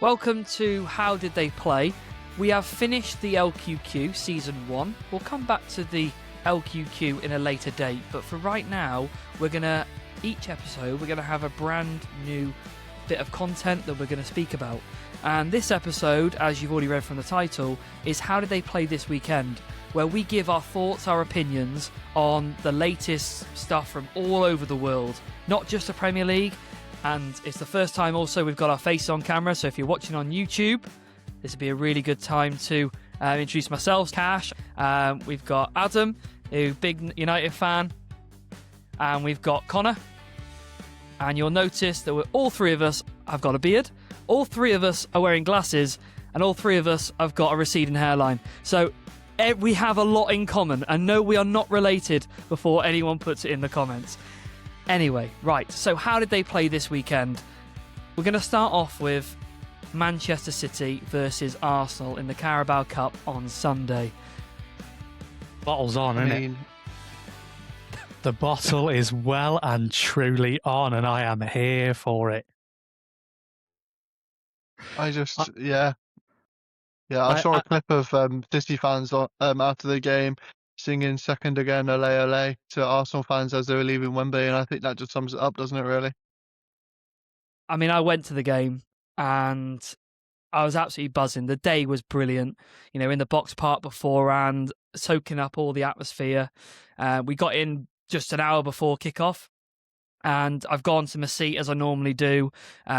Welcome to How Did They Play? We have finished the LQQ Season 1. We'll come back to the LQQ in a later date, but for right now, each episode, we're going to have a brand new bit of content that we're going to speak about. And this episode, as you've already read from the title, is How Did They Play This Weekend? Where we give our thoughts, our opinions on the latest stuff from all over the world, not just the Premier League. And it's the first time also we've got our face on camera, so if you're watching on YouTube, this would be a really good time to introduce myself, Cash. We've got Adam, who's a big United fan, and we've got Connor. And you'll notice that all three of us have got a beard, all three of us are wearing glasses, and all three of us have got a receding hairline. So we have a lot in common, and no, we are not related before anyone puts it in the comments. Anyway, right, so how did they play this weekend? We're going to start off with Manchester City versus Arsenal in the Carabao Cup on Sunday. Bottle's on, isn't it? The bottle is well and truly on, and I am here for it. I saw a clip of City fans after the game singing "Second Again, Ole Ole" to Arsenal fans as they were leaving Wembley, and I think that just sums it up, doesn't it, really? I mean, I went to the game and I was absolutely buzzing. The day was brilliant, in the box park beforehand, soaking up all the atmosphere. We got in just an hour before kickoff, and I've gone to my seat as I normally do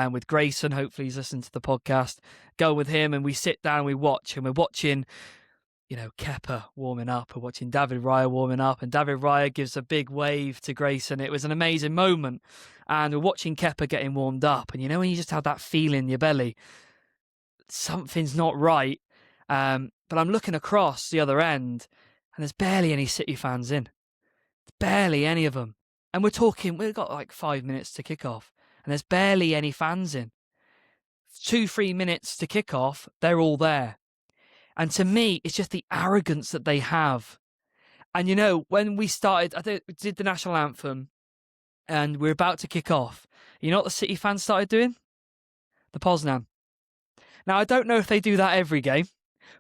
with Grayson. Hopefully he's listened to the podcast. Go with him and we sit down, we watch, and we're watching Kepa warming up. We're watching David Raya warming up, and David Raya gives a big wave to Grayson. It was an amazing moment. And we're watching Kepa getting warmed up. And when you just have that feeling in your belly, something's not right. But I'm looking across the other end, and there's barely any City fans in. Barely any of them. And we've got like 5 minutes to kick off, and there's barely any fans in. 2-3 minutes to kick off, they're all there. And to me, it's just the arrogance that they have. And when we started, I think we did the national anthem and we're about to kick off. You know what the City fans started doing? The Poznan. Now, I don't know if they do that every game,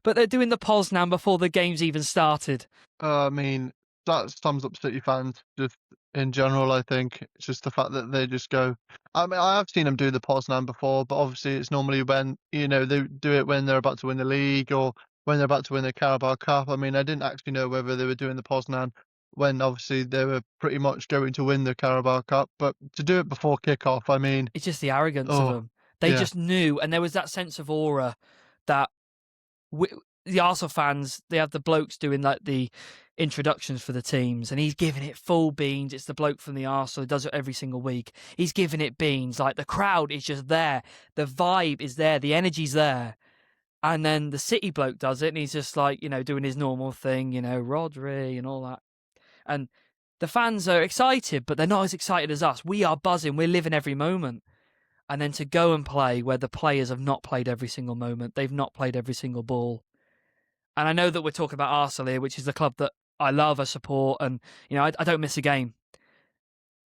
but they're doing the Poznan before the game's even started. I mean, that sums up City fans just in general, I think. It's just the fact that they just go... I mean, I have seen them do the Poznan before, but obviously it's normally when, they do it when they're about to win the league or when they're about to win the Carabao Cup. I mean, I didn't actually know whether they were doing the Poznan when obviously they were pretty much going to win the Carabao Cup, but to do it before kickoff, I mean... It's just the arrogance of them. They just knew, and there was that sense of aura that the Arsenal fans, they have the blokes doing like the introductions for the teams, and he's giving it full beans. It's the bloke from the Arsenal who does it every single week. He's giving it beans. Like, the crowd is just there. The vibe is there. The energy's there. And then the City bloke does it, and he's just like, doing his normal thing, Rodri and all that. And the fans are excited, but they're not as excited as us. We are buzzing. We're living every moment. And then to go and play where the players have not played every single moment. They've not played every single ball. And I know that we're talking about Arsenal here, which is the club that I love, I support, and I don't miss a game.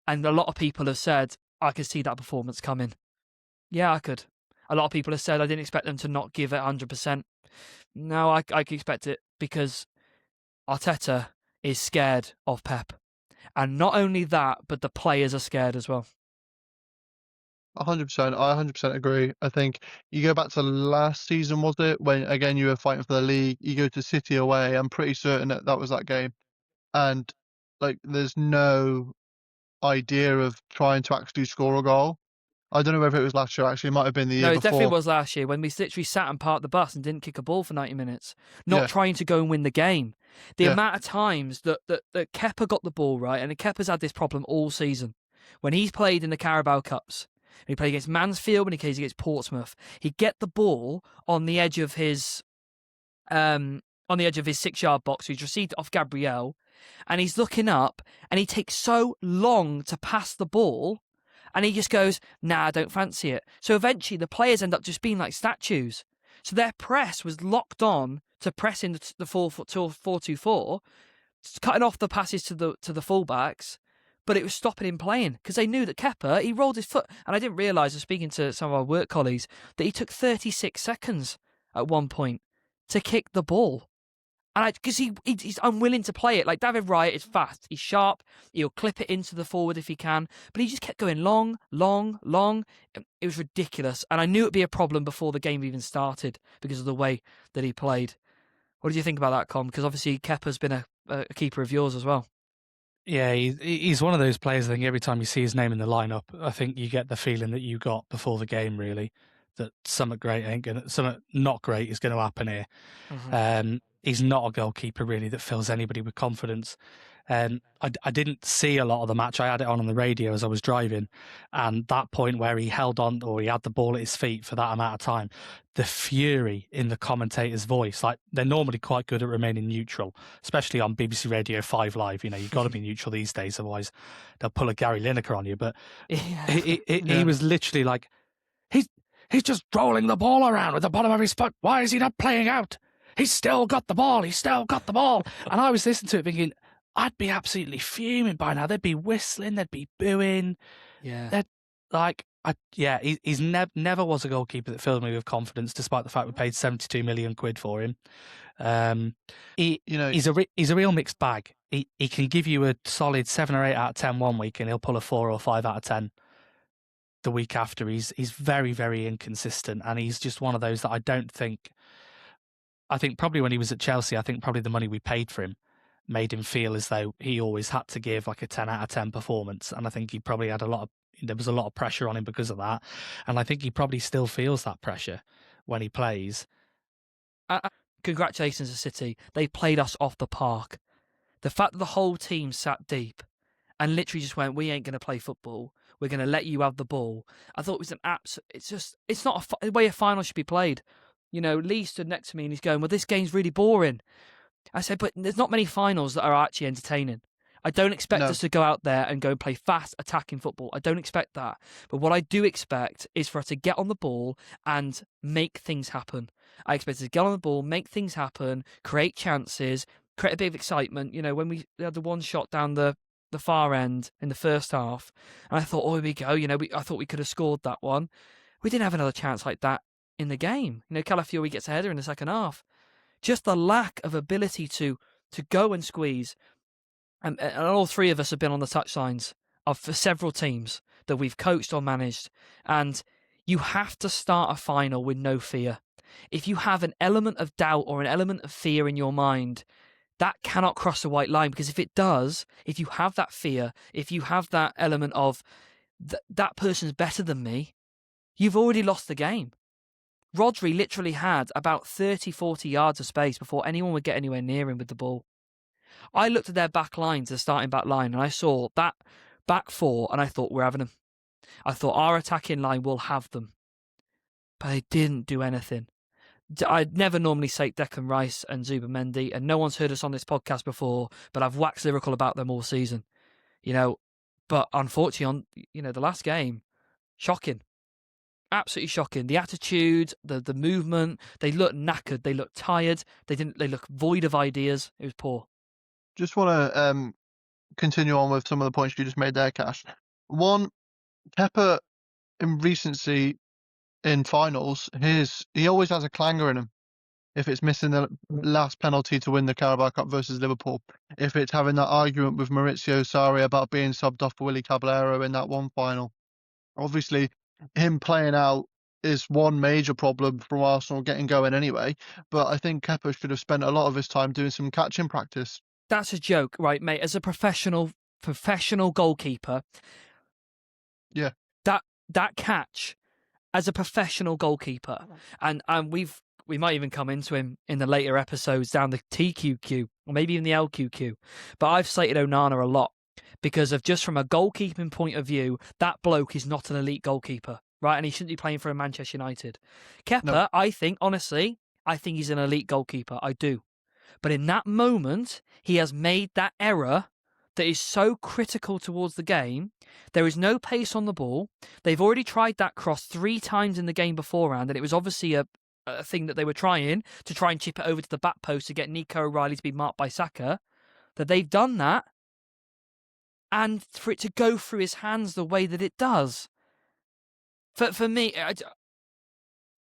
And a lot of people have said, I could see that performance coming. Yeah, I could. A lot of people have said I didn't expect them to not give it 100%. No, I could expect it because Arteta is scared of Pep. And not only that, but the players are scared as well. 100%. I 100% agree. I think you go back to last season, was it? When, again, you were fighting for the league. You go to City away. I'm pretty certain that was that game. And, there's no idea of trying to actually score a goal. I don't know whether it was last year, actually. It might have been the year before. No, it definitely was last year when we literally sat and parked the bus and didn't kick a ball for 90 minutes. Not trying to go and win the game. The amount of times that Kepa got the ball right, and Kepa's had this problem all season. When he's played in the Carabao Cups, he played against Mansfield, when he plays against Portsmouth, he'd get the ball on the edge of his 6-yard box. He's received it off Gabriel, and he's looking up, and he takes so long to pass the ball, and he just goes, nah, I don't fancy it. So eventually the players end up just being like statues. So their press was locked on to press in the 4-2-4, cutting off the passes to the fullbacks, but it was stopping him playing because they knew that Kepa, he rolled his foot. And I didn't realise, I was speaking to some of our work colleagues, that he took 36 seconds at one point to kick the ball. And because he's unwilling to play it. Like David Raya is fast, he's sharp, he'll clip it into the forward if he can, but he just kept going long. It was ridiculous, and I knew it'd be a problem before the game even started because of the way that he played. What did you think about that, Com? Because obviously Kepa's been a keeper of yours as well. Yeah, he's one of those players. I think every time you see his name in the lineup, I think you get the feeling that you got before the game, really, that something not great is going to happen here. Mm-hmm. He's not a goalkeeper really that fills anybody with confidence. I didn't see a lot of the match. I had it on the radio as I was driving, and that point where he held on or he had the ball at his feet for that amount of time, the fury in the commentator's voice, like they're normally quite good at remaining neutral, especially on BBC Radio 5 Live. You know, you've got to be neutral these days, otherwise they'll pull a Gary Lineker on you. But he was literally like, he's just rolling the ball around with the bottom of his foot. Why is he not playing out? He's still got the ball. And I was listening to it thinking, I'd be absolutely fuming by now. They'd be whistling. They'd be booing. Yeah. They'd he's never was a goalkeeper that filled me with confidence, despite the fact we paid 72 million quid for him. He's a real mixed bag. He can give you a solid 7 or 8 out of 10 one week, and he'll pull a 4 or 5 out of 10 the week after. He's very, very inconsistent, and he's just one of those that I think probably when he was at Chelsea, I think probably the money we paid for him made him feel as though he always had to give like a 10 out of 10 performance. And I think he probably had there was a lot of pressure on him because of that. And I think he probably still feels that pressure when he plays. Congratulations to City. They played us off the park. The fact that the whole team sat deep and literally just went, we ain't going to play football. We're going to let you have the ball. I thought it was an absolute... It's not a way a final should be played. You know, Lee stood next to me and he's going, well, this game's really boring. I said, but there's not many finals that are actually entertaining. I don't expect us to go out there and go and play fast attacking football. I don't expect that. But what I do expect is for us to get on the ball and make things happen. I expect us to get on the ball, make things happen, create chances, create a bit of excitement. You know, when we had the one shot down the far end in the first half, and I thought, oh, here we go. You know, I thought we could have scored that one. We didn't have another chance like that in the game. You know, Calafiori gets a header in the second half. Just the lack of ability to go and squeeze. And all three of us have been on the touchlines for several teams that we've coached or managed. And you have to start a final with no fear. If you have an element of doubt or an element of fear in your mind, that cannot cross the white line. Because if it does, if you have that fear, if you have that element of that person's better than me, you've already lost the game. Rodri literally had about 30, 40 yards of space before anyone would get anywhere near him with the ball. I looked at their back lines, the starting back line, and I saw that back four, and I thought, we're having them. I thought our attacking line will have them. But they didn't do anything. I'd never normally say Declan Rice and Zubimendi, and no one's heard us on this podcast before, but I've waxed lyrical about them all season. You know, but unfortunately, on the last game, shocking. Absolutely shocking. The attitude, the movement, they looked knackered, they looked tired, they looked void of ideas. It was poor. Just want to continue on with some of the points you just made there, Cash. One, Kepa in recency in finals, he always has a clanger in him. If it's missing the last penalty to win the Carabao Cup versus Liverpool, if it's having that argument with Maurizio Sarri about being subbed off for Willy Caballero in that one final. Obviously, him playing out is one major problem from Arsenal getting going anyway, but I think Kepa should have spent a lot of his time doing some catching practice. That's a joke, right, mate? As a professional goalkeeper, yeah, that catch as a professional goalkeeper, and we might even come into him in the later episodes down the TQQ or maybe even the LQQ, but I've cited Onana a lot because of just from a goalkeeping point of view, that bloke is not an elite goalkeeper, right? And he shouldn't be playing for Manchester United. Kepa, no. I think he's an elite goalkeeper. I do. But in that moment, he has made that error that is so critical towards the game. There is no pace on the ball. They've already tried that cross 3 times in the game beforehand, and it was obviously a thing that they were trying to try and chip it over to the back post to get Nico O'Reilly to be marked by Saka. That they've done that, and for it to go through his hands the way that it does. For me,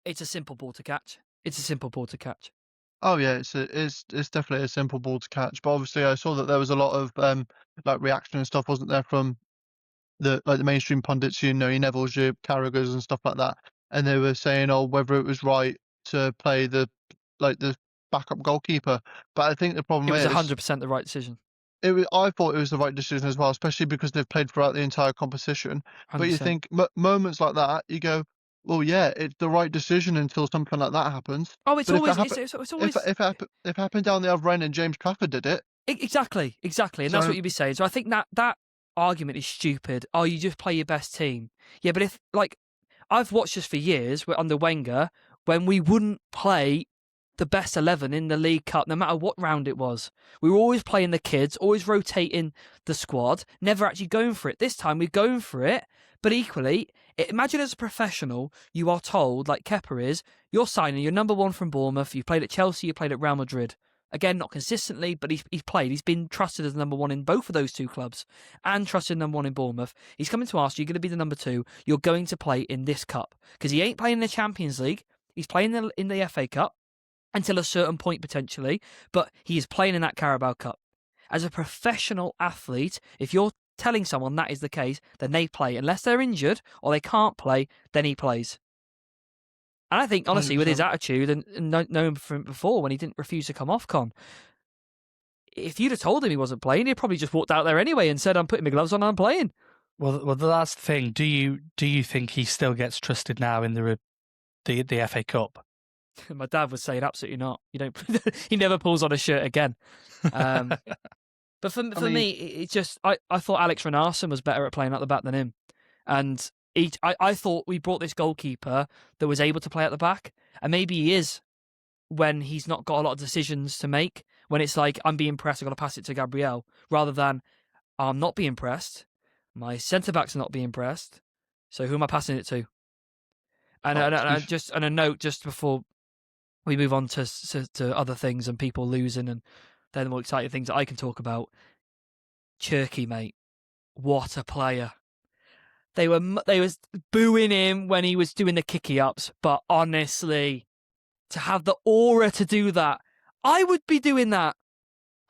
it's a simple ball to catch. It's a simple ball to catch. Oh yeah, it's definitely a simple ball to catch. But obviously, I saw that there was a lot of like reaction and stuff, wasn't there, from the mainstream pundits, your Neville's, your Carragher's, and stuff like that, and they were saying, oh, whether it was right to play the backup goalkeeper. But I think the problem It was is 100% the right decision. I thought it was the right decision as well, especially because they've played throughout the entire competition. 100%. But you think moments like that, you go, well, yeah, it's the right decision until something like that happens. Oh, it's But always. If it happened down the other end and James Trafford did it, Exactly, and that's So- what you'd be saying. So I think that argument is stupid. Oh, you just play your best team. Yeah, but if I've watched this for years under Wenger when we wouldn't play the best 11 in the League Cup, no matter what round it was. We were always playing the kids, always rotating the squad, never actually going for it. This time we're going for it, but equally, imagine as a professional, you are told, like Kepa is, you're signing, you're number one from Bournemouth, you played at Chelsea, you played at Real Madrid. Again, not consistently, but he's played. He's been trusted as number one in both of those two clubs and trusted number one in Bournemouth. He's coming to Arsenal, you're going to be the number two, you're going to play in this cup. Because he ain't playing in the Champions League, he's playing in the FA Cup, until a certain point potentially, but he is playing in that Carabao Cup. As a professional athlete, if you're telling someone that is the case, then they play. Unless they're injured or they can't play, then he plays. And I think, honestly, with his 100%. attitude and knowing from him before when he didn't refuse to come off, Con, if you'd have told him he wasn't playing, he'd probably just walked out there anyway and said, I'm putting my gloves on and I'm playing. Well, that's the thing. Do you think he still gets trusted now in the FA Cup? My dad was saying, absolutely not. You don't. He never pulls on a shirt again. But for me, it just I thought Alex Renarson was better at playing at the back than him, and I thought we brought this goalkeeper that was able to play at the back, and maybe he is when he's not got a lot of decisions to make. When it's like I'm being pressed, I've got to pass it to Gabriel, rather than I'm not being pressed, my centre back's not being pressed, so who am I passing it to? And a note just before we move on to other things and people losing and then the more exciting things that I can talk about. Cherky, mate, what a player! They was booing him when he was doing the kicky ups, but honestly, to have the aura to do that, I would be doing that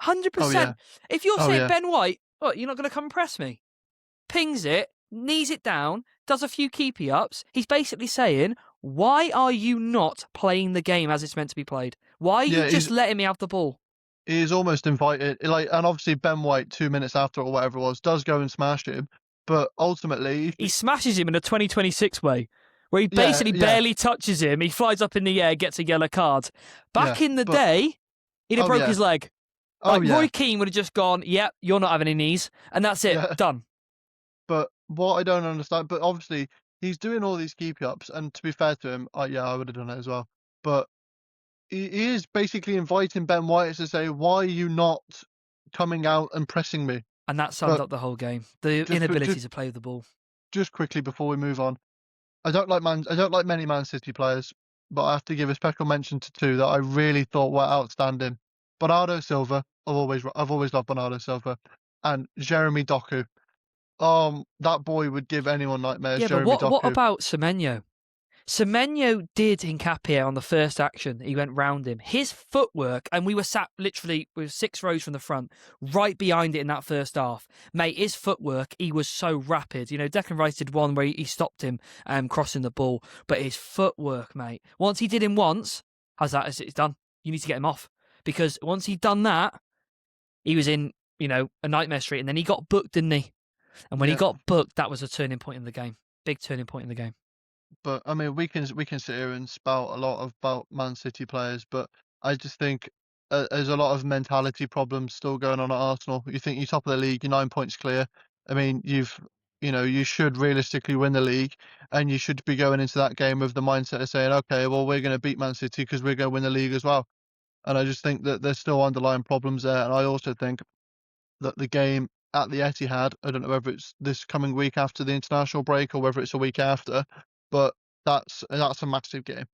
100%. If you're saying Ben White, what, you're not going to come and press me? Pings it, knees it down, does a few keepy ups. He's basically saying, why are you not playing the game as it's meant to be played? Why are you just letting me have the ball? He's almost invited, and obviously Ben White 2 minutes after or whatever it was does go and smash him, but ultimately he smashes him in a 2026 way, where he basically barely touches him. He flies up in the air, gets a yellow card. Back in the day, he'd have broke his leg. Roy Keane would have just gone, "Yep, you're not having any knees," and that's it, done. But what I don't understand, but obviously he's doing all these keep ups, and to be fair to him, I would have done it as well. But he is basically inviting Ben White to say, "Why are you not coming out and pressing me?" And that summed up the whole game. The inability to play with the ball. Just quickly before we move on, I don't like many Man City players, but I have to give a special mention to two that I really thought were outstanding. Bernardo Silva, I've always loved Bernardo Silva, and Jeremy Doku. That boy would give anyone nightmares. Yeah, Jeremy but what Doku. about Semenyo? Semenyo did Hincapié on the first action. He went round him. His footwork, and we were sat literally with 6 rows from the front, right behind it in that first half. Mate, his footwork, he was so rapid. You know, Declan Rice did one where he stopped him crossing the ball. But his footwork, mate, once he did him once, it's done. You need to get him off. Because once he'd done that, he was in, a nightmare street. And then he got booked, didn't he? And when he got booked, that was a turning point in the game. Big turning point in the game. But I mean, we can sit here and spout a lot about Man City players, but I just think there's a lot of mentality problems still going on at Arsenal. You think you're top of the league, you're 9 points clear. I mean, you should realistically win the league, and you should be going into that game with the mindset of saying, okay, well, we're going to beat Man City because we're going to win the league as well. And I just think that there's still underlying problems there. And I also think that the game at the Etihad, I don't know whether it's this coming week after the international break or whether it's a week after, but that's a massive game.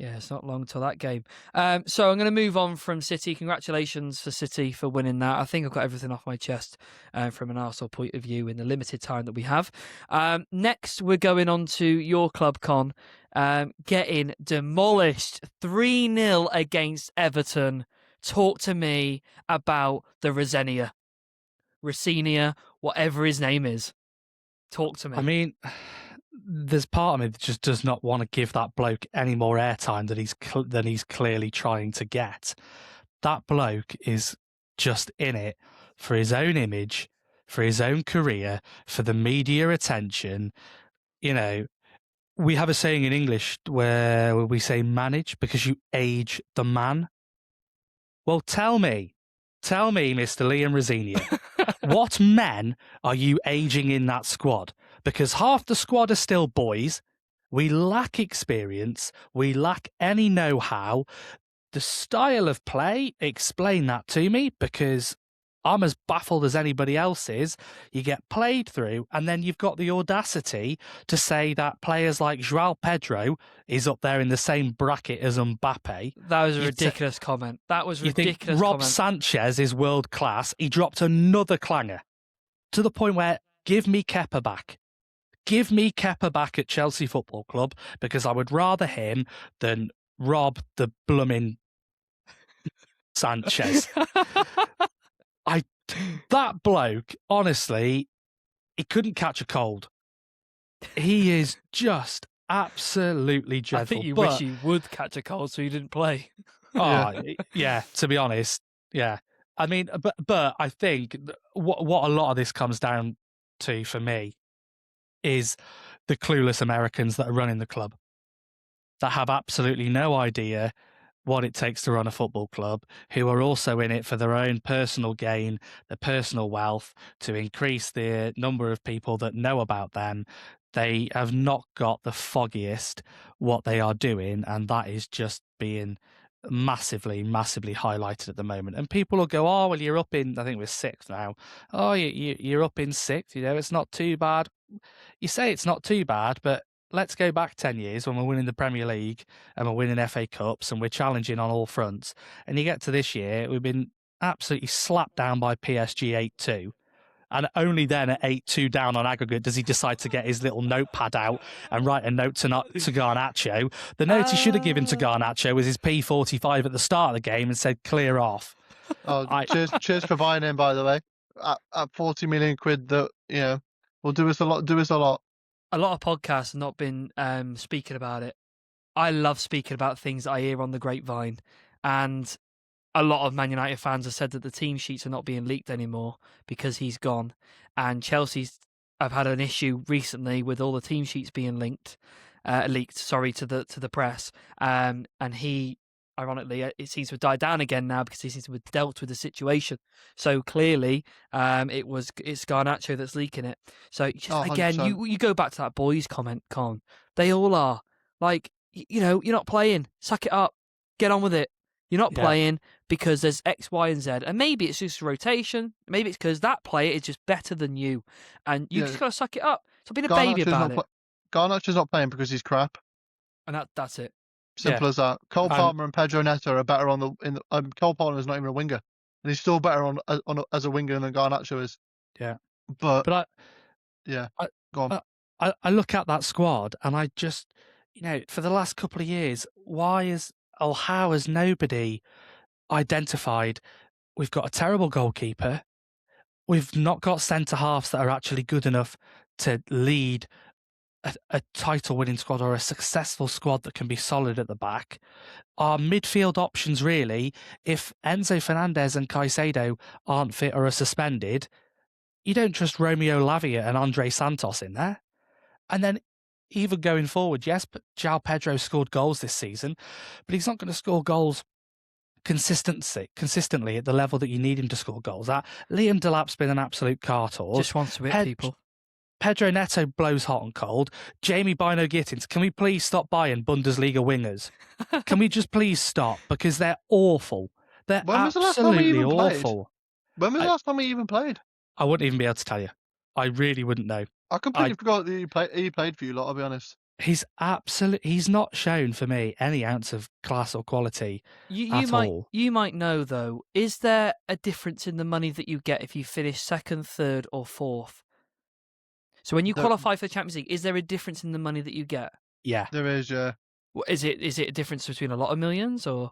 Yeah, it's not long till that game. So I'm going to move on from City. Congratulations for City for winning that. I think I've got everything off my chest from an Arsenal point of view in the limited time that we have. Next, we're going on to your club, Con, getting demolished 3-0 against Everton. Talk to me about the Rosenior, whatever his name is. Talk to me. I mean, there's part of me that just does not want to give that bloke any more airtime than he's clearly trying to get. That bloke is just in it for his own image, for his own career, for the media attention. You know, we have a saying in English where we say manage because you age the man. Well, tell me, Mr. Liam Rosenior, what men are you aging in that squad? Because half the squad are still boys. We lack experience. We lack any know-how. The style of play, explain that to me, because I'm as baffled as anybody else is. You get played through, and then you've got the audacity to say that players like João Pedro is up there in the same bracket as Mbappe. That was a ridiculous comment. That was ridiculous. You think Rob Sanchez is world class? He dropped another clanger to the point where give me Kepa back. Give me Kepa back at Chelsea Football Club, because I would rather him than Rob the blooming Sanchez. That bloke, honestly, he couldn't catch a cold. He is just absolutely dreadful. I think you wish he would catch a cold so you didn't play. Yeah, to be honest, yeah. I mean, but I think what a lot of this comes down to for me is the clueless Americans that are running the club, that have absolutely no idea what it takes to run a football club, who are also in it for their own personal gain, their personal wealth, to increase the number of people that know about them. They have not got the foggiest what they are doing, and that is just being massively highlighted at the moment. And people will go, oh, well, you're up in, I think we're 6th now. Oh, you're up in 6th, it's not too bad. You say it's not too bad, but let's go back 10 years when we're winning the Premier League and we're winning FA Cups and we're challenging on all fronts. And you get to this year, we've been absolutely slapped down by PSG 8-2. And only then at 8-2 down on aggregate does he decide to get his little notepad out and write a note to Garnacho. The note he should have given to Garnacho was his P45 at the start of the game and said, clear off. Oh, cheers for buying in, by the way. At 40 million quid, that, will do us a lot. A lot of podcasts have not been speaking about it. I love speaking about things I hear on the grapevine, and a lot of Man United fans have said that the team sheets are not being leaked anymore because he's gone. And Chelsea's have had an issue recently with all the team sheets being leaked to the press. And he, ironically, it seems to have died down again now because he seems to have dealt with the situation. So clearly, it's Garnacho that's leaking it. So again, you go back to that boys comment, Con. They all are like, you're not playing. Suck it up. Get on with it. You're not playing because there's X, Y, and Z. And maybe it's just rotation. Maybe it's because that player is just better than you. And you just got to suck it up. Stop being a baby about it. Garnacho's not playing because he's crap. And that's it. Simple as that. Cole Palmer and Pedro Neto are better Cole Palmer is not even a winger. And he's still better as a winger than Garnacho is. Yeah. But go on. I look at that squad and I just, for the last couple of years, how has nobody identified we've got a terrible goalkeeper, we've not got centre-halves that are actually good enough to lead a title-winning squad or a successful squad that can be solid at the back. Our midfield options, really, if Enzo Fernandez and Caicedo aren't fit or are suspended, you don't trust Romeo Lavia and Andre Santos in there. And then even going forward, yes, but João Pedro scored goals this season, but he's not going to score goals consistently at the level that you need him to score goals at. Liam Delap's been an absolute cartor. Just wants to hit people. Pedro Neto blows hot and cold. Jamie Bino Gittins, can we please stop buying Bundesliga wingers? Can we just please stop? Because they're awful. They're absolutely awful. When was the last time he even played? I wouldn't even be able to tell you. I really wouldn't know. I completely forgot that he played for you lot, I'll be honest. He's not shown for me any ounce of class or quality at all. You might know though. Is there a difference in the money that you get if you finish second, third, or fourth? So when you qualify for the Champions League, is there a difference in the money that you get? Yeah, There is, yeah. Is it a difference between a lot of millions or?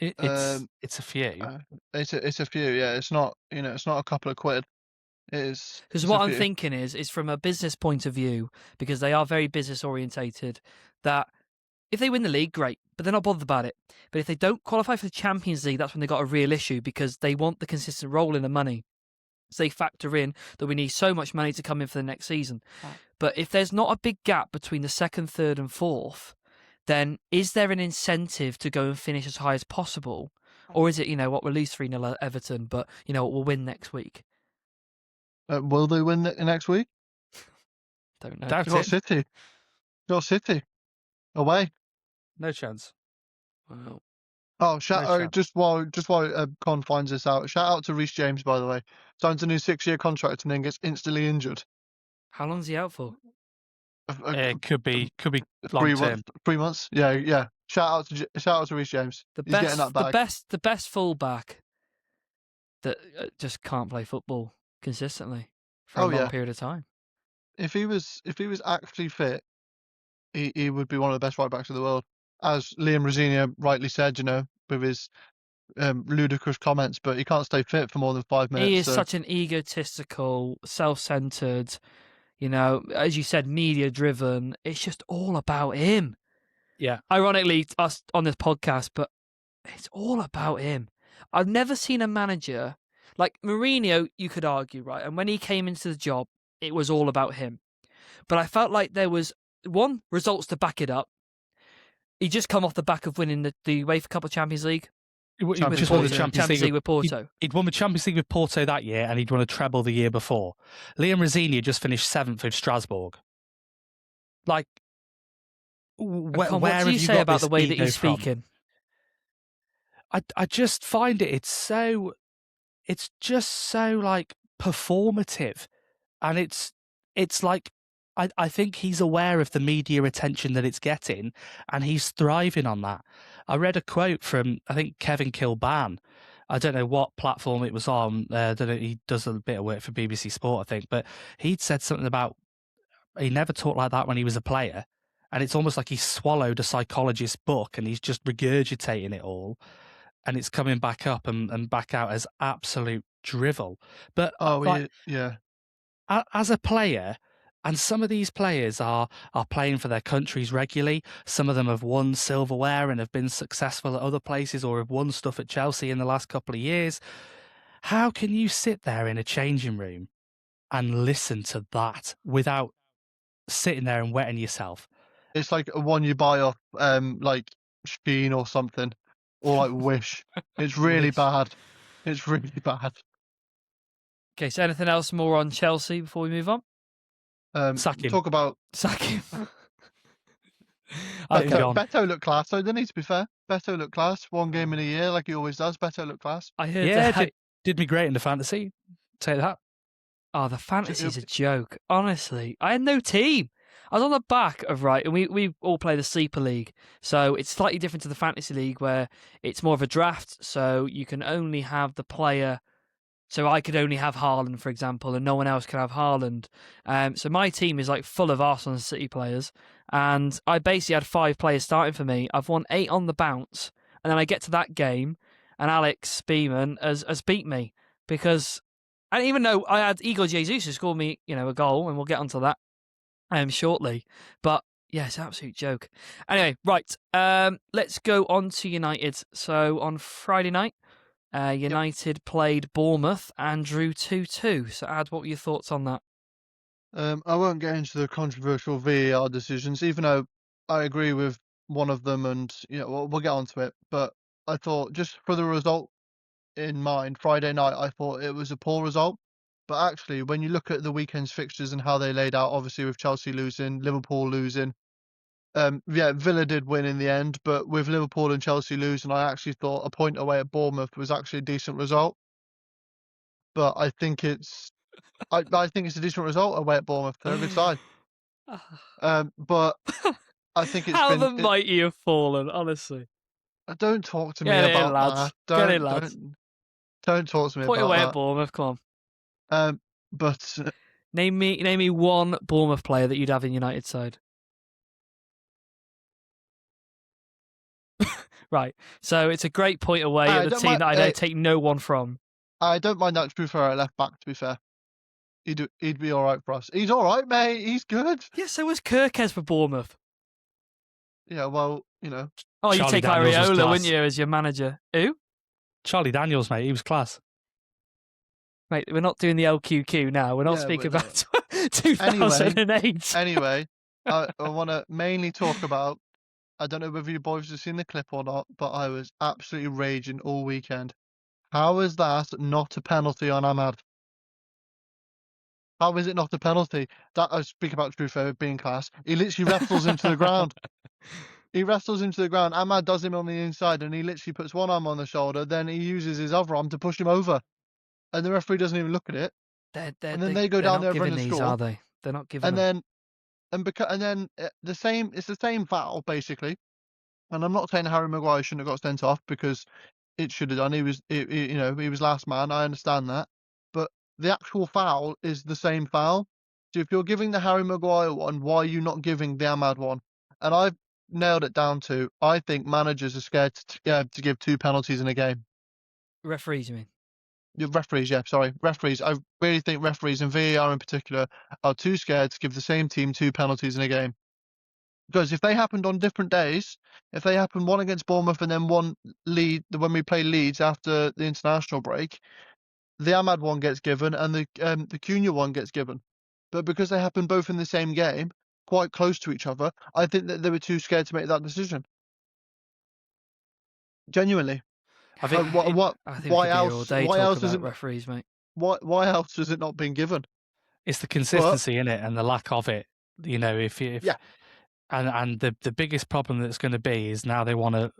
it's a few. It's a few, yeah. It's not, it's not a couple of quid. It's Because it's what a I'm few. thinking is from a business point of view, because they are very business orientated, that if they win the league, great, but they're not bothered about it. But if they don't qualify for the Champions League, that's when they got a real issue because they want the consistent roll in the money. So they factor in that we need so much money to come in for the next season. But if there's not a big gap between the second, third, and fourth, then is there an incentive to go and finish as high as possible? Or is it, what, we'll lose 3-0 at Everton, but, we'll win next week? Will they win next week? Don't know. Doubt You got it. City. You got City. Away. No chance. Well, Oh, chance. just while Con finds this out, shout out to Reece James, by the way. Signs a new 6-year contract and then gets instantly injured. how long's he out for? It could be long 3 term. months. 3 months. Yeah. Shout out to Reece James. He's getting that bag. The best fullback that just can't play football consistently for a long period of time. If he was actually fit, he would be one of the best right backs in the world. As Liam Rosenior rightly said, with his ludicrous comments, but he can't stay fit for more than 5 minutes. He is such an egotistical, self-centered, as you said, media-driven. It's just all about him. Yeah. Ironically, us on this podcast, but it's all about him. I've never seen a manager like Mourinho, you could argue, right? And when he came into the job, it was all about him. But I felt like there was, one, results to back it up. He just come off the back of winning the UEFA Cup of Champions League. He just won the Champions League with Porto. He'd won the Champions League with Porto that year, and he'd won a treble the year before. Liam Rosenior just finished 7th with Strasbourg. Like, What do you say about the way that he's speaking? I just find it's just so like performative, and it's like I think he's aware of the media attention that it's getting, and he's thriving on that. I read a quote from, I think, Kevin Kilban. I don't know what platform it was on. I don't know, he does a bit of work for BBC Sport, I think, but he'd said something about he never talked like that when he was a player, and it's almost like he swallowed a psychologist's book and he's just regurgitating it all, and it's coming back up and back out as absolute drivel. But yeah. As a player, and some of these players are playing for their countries regularly. Some of them have won silverware and have been successful at other places, or have won stuff at Chelsea in the last couple of years. How can you sit there in a changing room and listen to that without sitting there and wetting yourself? It's like one you buy off like Shein or something, or like Wish. It's really bad. It's really bad. Okay, so anything else more on Chelsea before we move on? Sack him. Talk about Sack him. Beto looked class, though, didn't he? To be fair, Beto looked class. 1 game in a year, like he always does. Beto looked class. I heard. Did me great in the fantasy. Say that. Oh, the fantasy's a joke. Honestly, I had no team. I was on the back of and we all play the Sleeper League, so it's slightly different to the Fantasy League where it's more of a draft. So you can only have the player. So I could only have Haaland, for example, and no one else can have Haaland. So my team is like full of Arsenal and City players, and I basically had 5 players starting for me. I've won 8 on the bounce, and then I get to that game, and Alex Beeman has beat me because, and even though I had Igor Jesus who scored me, a goal, and we'll get onto that shortly, but yeah, it's an absolute joke. Anyway, right, let's go on to United. So on Friday night, United played Bournemouth and drew 2-2. So, Ad, what were your thoughts on that? I won't get into the controversial VAR decisions, even though I agree with one of them, and we'll get onto it. But I thought, just for the result in mind, Friday night, I thought it was a poor result. But actually, when you look at the weekend's fixtures and how they laid out, obviously with Chelsea losing, Liverpool losing, Villa did win in the end, but with Liverpool and Chelsea losing, I actually thought a point away at Bournemouth was actually a decent result. But I think it's a decent result away at Bournemouth. They're a good side. But I think it's How been. the mighty have fallen, honestly. Don't talk to me Get in, about lads. that. Get in, lads. Don't talk to me Point away at about Bournemouth, come on. that. But Name me one Bournemouth player that you'd have in United side. Right. So it's a great point away at the team that I don't take no one from. I don't mind that Truffert at left back, to be fair. He'd be all right for us. He's all right, mate. He's good. Yeah, so was Kirkes for Bournemouth. Yeah, well, you know. Oh, you Charlie take Daniels was Ariola, class. wouldn't you, as your manager? Who? Charlie Daniels, mate, he was class. Mate, we're not doing the LQQ now. We're not speaking about 2008. Anyway, I want to mainly talk about, I don't know whether you boys have seen the clip or not, but I was absolutely raging all weekend. How is that not a penalty on Ahmad? How is it not a penalty? That I speak about Truffert being class. He literally wrestles him to the ground. He wrestles him to the ground. Ahmad does him on the inside, and he literally puts one arm on the shoulder. Then he uses his other arm to push him over, and the referee doesn't even look at it. And then they go down there and score. Are they? They're not giving. And them. then the same. It's the same foul basically. And I'm not saying Harry Maguire shouldn't have got sent off because it should have done. He was last man. I understand that, but the actual foul is the same foul. So if you're giving the Harry Maguire one, why are you not giving the Ahmad one? And I've nailed it down to I think managers are scared to give 2 penalties in a game. Referees, you mean? Referees, yeah, sorry, referees. I really think referees and VAR in particular are too scared to give the same team 2 penalties in a game. Because if they happened on different days, if they happened one against Bournemouth and then one when we play Leeds after the international break, the Ahmad one gets given and the Cunha one gets given. But because they happened both in the same game, quite close to each other, I think that they were too scared to make that decision. Genuinely. I think why else? Why else is it referees, mate? Why else has it not been given? It's the consistency in it and the lack of it. You know, if yeah. And the biggest problem that's going to be is now they want to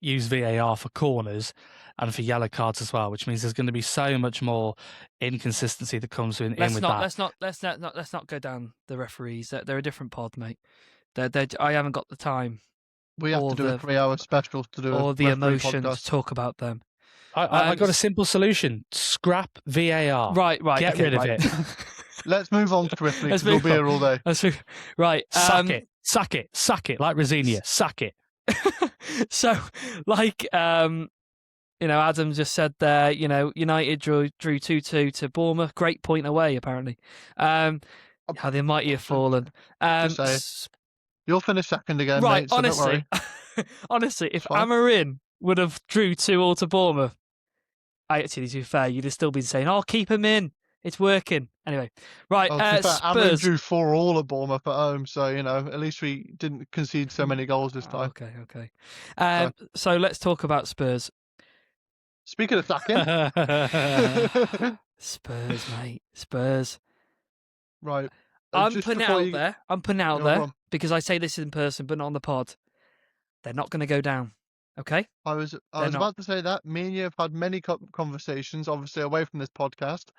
use VAR for corners and for yellow cards as well, which means there's going to be so much more inconsistency that comes in with that. Let's not go down the referees. They're a different pod, mate. I haven't got the time. We have to do a 3-hour special to do or the emotion to talk about them. I got a simple solution: scrap VAR. Right. Get rid of it. Let's move on swiftly because we'll be here all day. Right. Sack it, like Rosenior. Sack it. So, like, Adam just said there, United drew 2-2 to Bournemouth. Great point away, apparently. How the mighty have fallen. You'll finish second again, right, mate, so honestly, don't worry. Honestly, if Amarin would have drew 2-2 to Bournemouth, to be fair, you'd have still been saying, "Oh, keep him in. It's working." Anyway, right. Spurs. Amarin drew 4-4 at Bournemouth at home, so at least we didn't concede so many goals this time. Okay. So let's talk about Spurs. Speaking of sacking, Spurs, mate. Spurs. Right. I'm putting it out there because I say this in person, but not on the pod. They're not going to go down. Okay. I was about to say that. Me and you have had many conversations, obviously away from this podcast,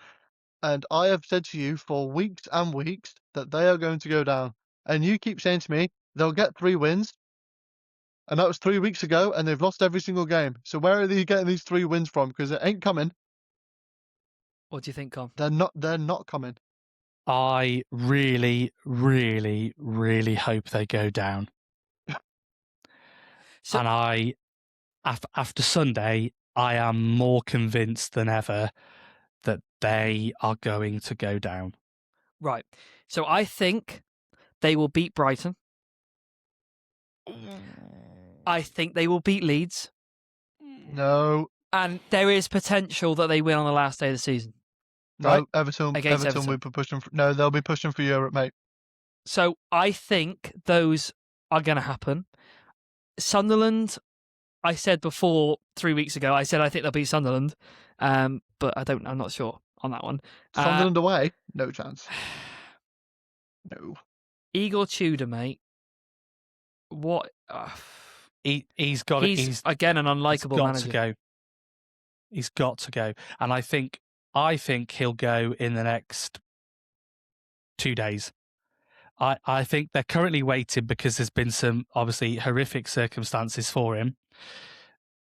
and I have said to you for weeks and weeks that they are going to go down. And you keep saying to me they'll get 3 wins, and that was 3 weeks ago, and they've lost every single game. So where are they getting these 3 wins from? Because it ain't coming. What do you think, Con? They're not coming. I really, really, really hope they go down. And after Sunday, I am more convinced than ever that they are going to go down. Right. So I think they will beat Brighton. I think they will beat Leeds. No. And there is potential that they win on the last day of the season. No, right? Everton will be pushing. They'll be pushing for Europe, mate. So I think those are going to happen. Sunderland, I said before 3 weeks ago. I said I think they'll beat Sunderland, but I'm not sure on that one. Sunderland away, no chance. No. Igor Tudor, mate. What? He's got. He's again an unlikable manager. He's got to go, and I think he'll go in the next 2 days. I think they're currently waiting because there's been some obviously horrific circumstances for him,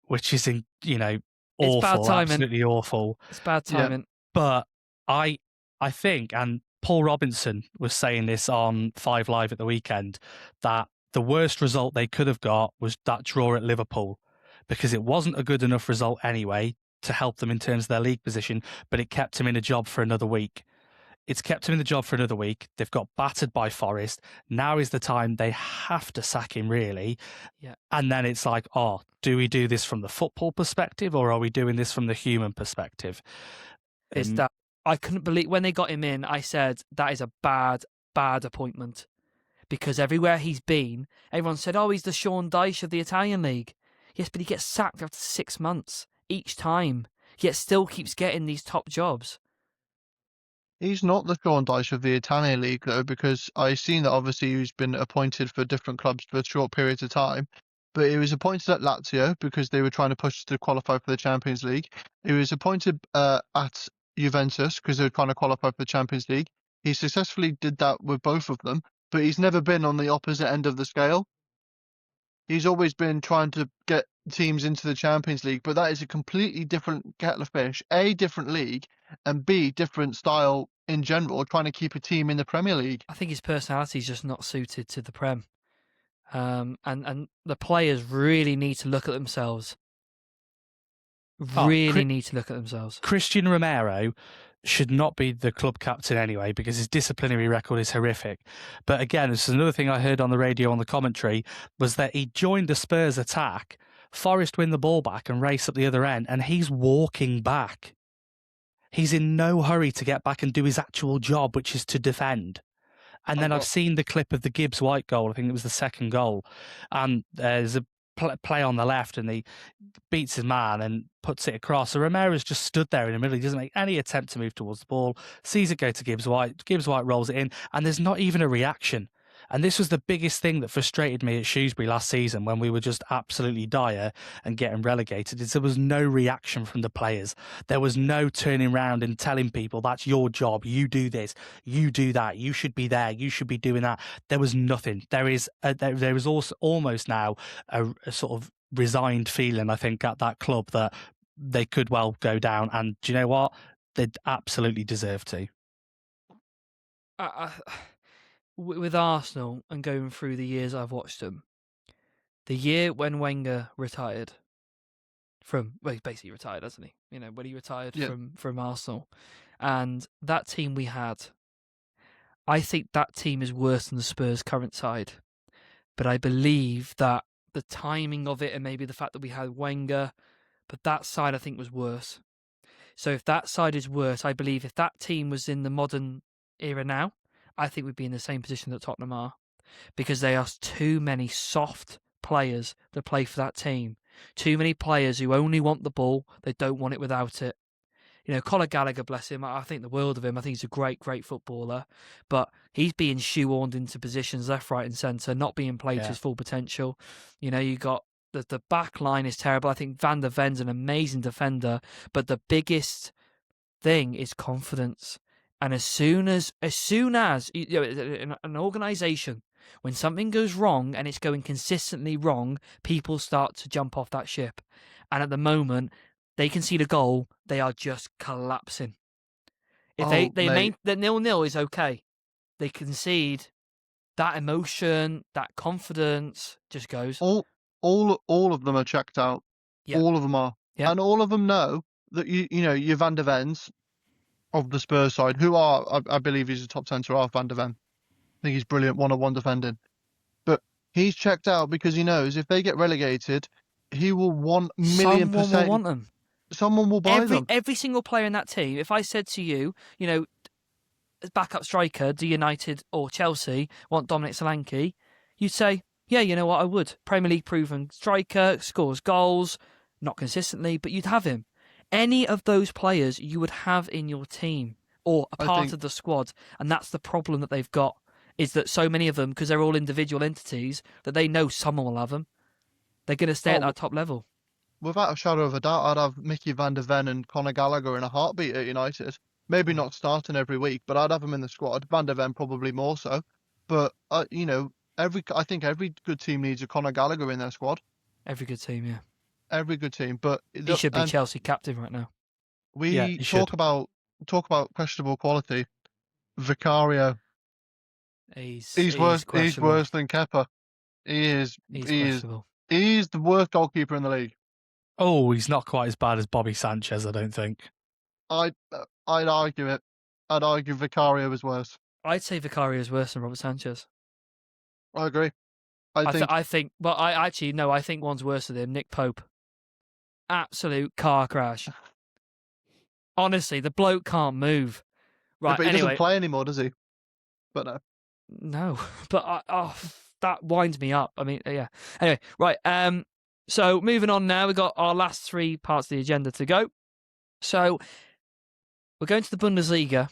which is It's bad awful, timing. absolutely awful. It's bad Yeah. timing. But I think, and Paul Robinson was saying this on 5 Live at the weekend, that the worst result they could have got was that draw at Liverpool, because it wasn't a good enough result anyway to help them in terms of their league position, but it kept him in a job for another week. It's kept him in the job for another week. They've got battered by Forest. Now is the time they have to sack him, really. Yeah. And then it's like, oh, do we do this from the football perspective, or are we doing this from the human perspective? It's that I couldn't believe when they got him in. I said that is a bad appointment, because everywhere he's been, everyone said, "Oh, he's the Sean Dyche of the Italian league." Yes, but he gets sacked after 6 months each time. Yet still keeps getting these top jobs. He's not the Sean Dyche of the Italian league, though, because I've seen that obviously he's been appointed for different clubs for short periods of time. But he was appointed at Lazio because they were trying to push to qualify for the Champions League. He was appointed at Juventus because they were trying to qualify for the Champions League. He successfully did that with both of them, but he's never been on the opposite end of the scale. He's always been trying to get teams into the Champions League, but that is a completely different kettle of fish. A, different league, and B, different style in general, trying to keep a team in the Premier League. I think his personality is just not suited to the Prem. And the players really need to look at themselves. Need to look at themselves. Christian Romero should not be the club captain anyway, because his disciplinary record is horrific. But again, this is another thing I heard on the radio on the commentary, was that he joined the Spurs attack, Forest win the ball back and race up the other end, and he's walking back. He's in no hurry to get back and do his actual job, which is to defend. And then I've seen the clip of the Gibbs-White goal. I think it was the second goal. And there's a play on the left, and he beats his man and puts it across. So Romero's just stood there in the middle. He doesn't make any attempt to move towards the ball, sees it go to Gibbs-White. Gibbs-White rolls it in, and there's not even a reaction. And this was the biggest thing that frustrated me at Shrewsbury last season, when we were just absolutely dire and getting relegated, is there was no reaction from the players. There was no turning around and telling people, that's your job, you do this, you do that, you should be there, you should be doing that. There was nothing. There is also almost now a sort of resigned feeling, I think, at that club that they could well go down. And do you know what? They'd absolutely deserve to. With Arsenal, and going through the years I've watched them, the year when Wenger retired he's basically retired, hasn't he? You know, when he retired from Arsenal, and that team we had, I think that team is worse than the Spurs' current side. But I believe that the timing of it, and maybe the fact that we had Wenger, but that side I think was worse. So if that side is worse, I believe if that team was in the modern era now, I think we'd be in the same position that Tottenham are, because there are too many soft players that play for that team. Too many players who only want the ball, they don't want it without it. You know, Conor Gallagher, bless him, I think the world of him. I think he's a great, great footballer, but he's being shoehorned into positions left, right and centre, not being played to his full potential. You know, you got the back line is terrible. I think Van der Ven's an amazing defender, but the biggest thing is confidence. And as soon as you know, an organisation, when something goes wrong and it's going consistently wrong, people start to jump off that ship. And at the moment, they concede a goal, they are just collapsing. If the 0-0 is okay, they concede, that emotion, that confidence just goes. All of them are checked out. Yep. All of them are, and all of them know that your Van der Ven's of the Spurs side, who are, I believe he's a top centre half, Van der Ven. I think he's brilliant, one-on-one defending. But he's checked out because he knows if they get relegated, he will 1,000,000%. Someone will want them. Someone will buy them. Every single player in that team, if I said to you, you know, as backup striker, do United or Chelsea want Dominic Solanke? You'd say, yeah, you know what, I would. Premier League proven striker, scores goals, not consistently, but you'd have him. Any of those players you would have in your team or a part of the squad. And that's the problem that they've got, is that so many of them, because they're all individual entities, that they know someone will have them. They're going to stay at that top level. Without a shadow of a doubt, I'd have Mickey Van der Ven and Conor Gallagher in a heartbeat at United. Maybe not starting every week, but I'd have them in the squad. Van der Ven probably more so. But I think every good team needs a Conor Gallagher in their squad. Every good team, yeah. Every good team, but He should be Chelsea captain right now. we he talk should. about questionable quality. Vicario, He's worse. He's questionable. worse than Kepa. He is. He's He is. questionable. He's the worst goalkeeper in the league. Oh, he's not quite as bad as Bobby Sanchez, I don't think. I'd argue it. I'd argue Vicario is worse. I'd say Vicario is worse than Robert Sanchez. I agree. I think. I think one's worse than him. Nick Pope. Absolute car crash. Honestly, the bloke can't move. Right, Yeah, but he anyway. doesn't play anymore, does he? But no. No, but that winds me up. I mean, yeah. Anyway, right. So moving on now, we've got our last three parts of the agenda to go. So we're going to the Bundesliga,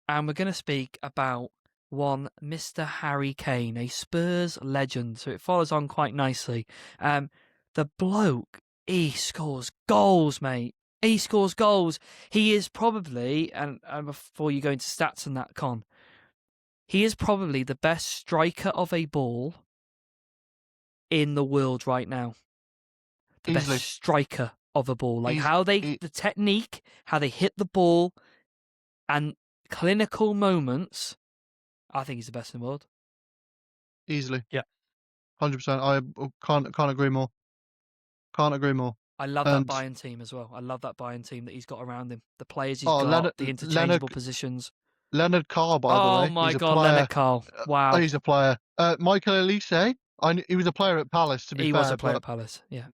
and we're going to speak about one Mr. Harry Kane, a Spurs legend. So it follows on quite nicely. The bloke, he scores goals, mate. He scores goals. He is probably, and before you go into stats and that, Con, he is probably the best striker of a ball in the world right now. The Easily. best striker of a ball. Like the technique, how they hit the ball, and clinical moments. I think he's the best in the world. Easily. Yeah. 100%. I can't agree more. Can't agree more. I love that Bayern team as well. I love that Bayern team that he's got around him. The players he's got, the interchangeable positions. Leonard Carl, by the way. Oh my God, Leonard Carl. Wow. He's a player. Michael Elise, he was a player at Palace, to be fair. He was a player at Palace, yeah.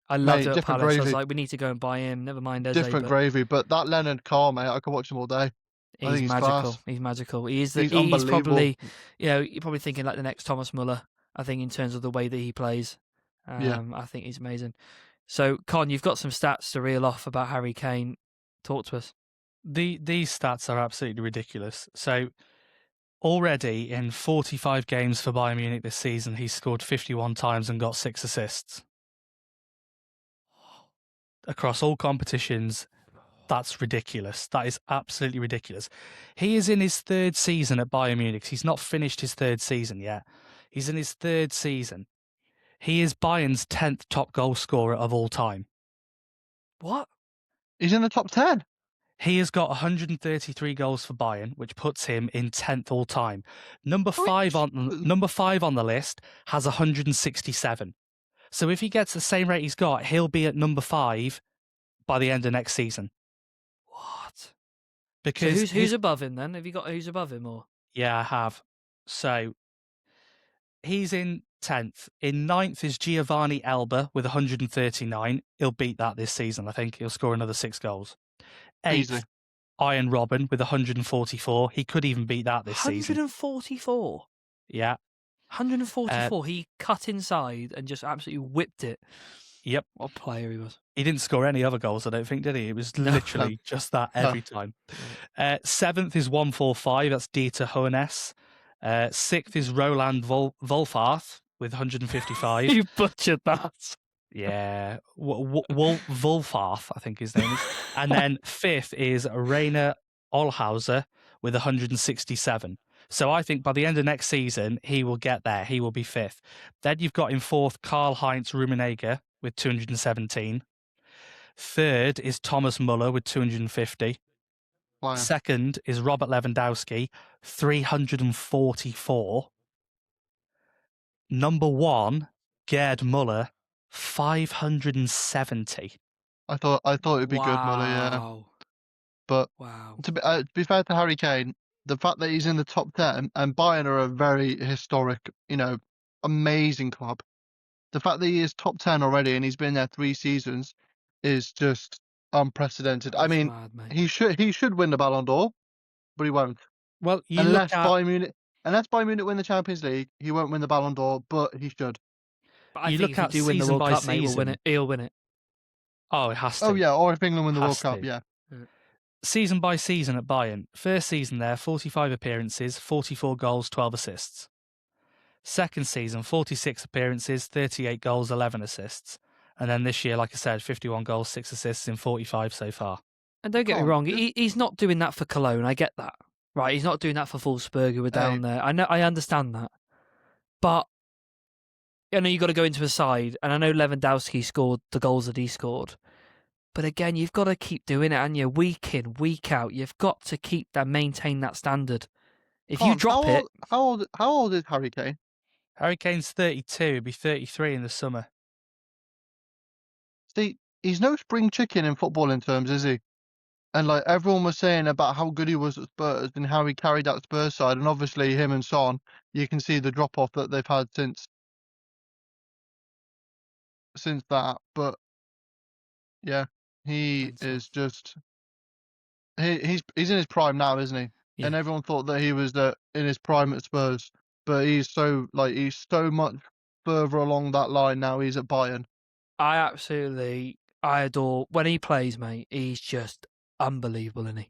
I loved it at Palace. Gravy. I was like, we need to go and buy him. Never mind Eze. Different gravy, but that Leonard Carl, mate, I could watch him all day. He's magical. Class. He's magical. He's unbelievable. Probably, you're probably thinking like the next Thomas Muller, I think, in terms of the way that he plays. Yeah. I think he's amazing. So, Con, you've got some stats to reel off about Harry Kane. Talk to us. These stats are absolutely ridiculous. So, already in 45 games for Bayern Munich this season, he's scored 51 times and got 6 assists. Across all competitions, that's ridiculous. That is absolutely ridiculous. He is in his 3rd season at Bayern Munich. He's not finished his 3rd season yet. He's in his 3rd season. He is Bayern's 10th top goal scorer of all time. What? He's in the top 10. He has got 133 goals for Bayern, which puts him in 10th all time. Number 5 on the list has 167. So if he gets the same rate he's got, he'll be at number 5 by the end of next season. What? Because so who's above him then? Have you got who's above him or? Yeah, I have. So he's in 10th. In 9th is Giovanni Elba with 139. He'll beat that this season, I think. He'll score another 6 goals. 8th, Easily. Iron Robin with 144. He could even beat that this season. 144? Yeah. 144. He cut inside and just absolutely whipped it. Yep. What a player he was. He didn't score any other goals, I don't think, did he? It was literally just that every time. 7th is 145. That's Dieter Hoeneß. 6th is Roland Wolfarth with 155. You butchered that. Yeah. Wolfarth, I think his name is. And then 5th is Rainer Olhauser with 167. So I think by the end of next season, he will get there. He will be 5th. Then you've got in 4th Karl-Heinz Rummenigge with 217. 3rd is Thomas Muller with 250. Wow. 2nd is Robert Lewandowski, 344. Number 1, Gerd Muller, 570. I thought it would be good, Muller, yeah. But to be fair to Harry Kane, the fact that he's in the top 10 and Bayern are a very historic, amazing club. The fact that he is top 10 already and he's been there 3 seasons is just unprecedented. That's I mean, mad, he should win the Ballon d'Or, but he won't. Well, unless Bayern Munich win the Champions League, he won't win the Ballon d'Or, but he should. But I think if you do win the World Cup, mate, he'll win it. Oh, it has to. Oh yeah, or if England win the World Cup, yeah. Season by season at Bayern. First season there, 45 appearances, 44 goals, 12 assists. Second season, 46 appearances, 38 goals, 11 assists. And then this year, like I said, 51 goals, 6 assists in 45 so far. And don't get me wrong, he's not doing that for Cologne. I get that. Right, he's not doing that for Wolfsburg, who were Hey, down there. I understand that. But I know you've got to go into a side, and I know Lewandowski scored the goals that he scored. But again, you've got to keep doing it, and you week in, week out. You've got to keep that, maintain that standard. If you Con, drop it, how old is Harry Kane? Harry Kane's 32, he'll be 33 in the summer. See, he's no spring chicken in footballing terms, is he? And like everyone was saying about how good he was at Spurs and how he carried that Spurs side, and obviously him and Son, you can see the drop off that they've had since that. But yeah, he mental. is just he's in his prime now, isn't he? Yeah. And everyone thought that he was in his prime at Spurs, but he's so much further along that line now. He's at Bayern. I adore when he plays, mate. He's just unbelievable, isn't he?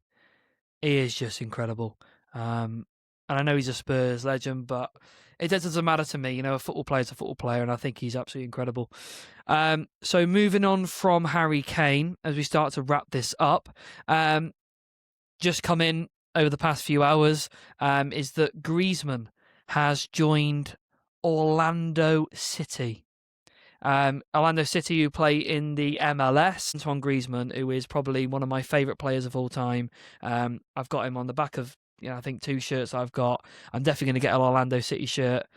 He is just incredible. And I know he's a Spurs legend, but it doesn't matter to me. You know, a football player's a football player, and I think he's absolutely incredible. So moving on from Harry Kane, as we start to wrap this up, just come in over the past few hours, is that Griezmann has joined Orlando City. Orlando City, who play in the MLS. Antoine Griezmann, who is probably one of my favourite players of all time. I've got him on the back of, I think 2 shirts I've got. I'm definitely going to get an Orlando City shirt